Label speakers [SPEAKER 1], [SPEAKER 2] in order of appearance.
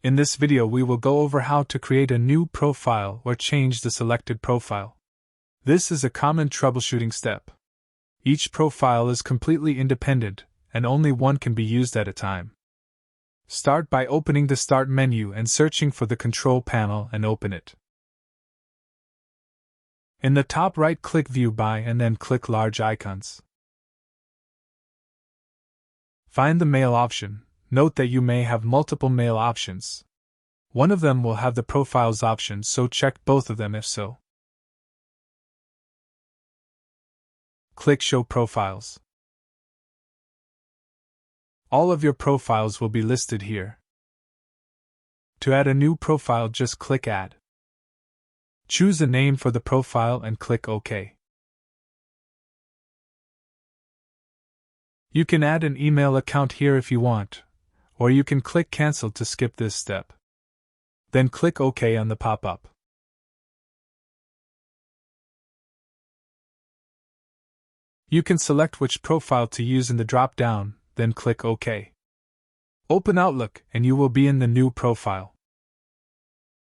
[SPEAKER 1] In this video we will go over how to create a new profile or change the selected profile. This is a common troubleshooting step. Each profile is completely independent, and only one can be used at a time. Start by opening the Start menu and searching for the Control panel and open it. In the top right, click View By and then click Large Icons. Find the Mail option. Note that you may have multiple mail options. One of them will have the Profiles option, so check both of them if so. Click Show Profiles. All of your profiles will be listed here. To add a new profile, just click Add. Choose a name for the profile and click OK. You can add an email account here if you want, or you can click Cancel to skip this step. Then click OK on the pop-up. You can select which profile to use in the drop-down, then click OK. Open Outlook and you will be in the new profile.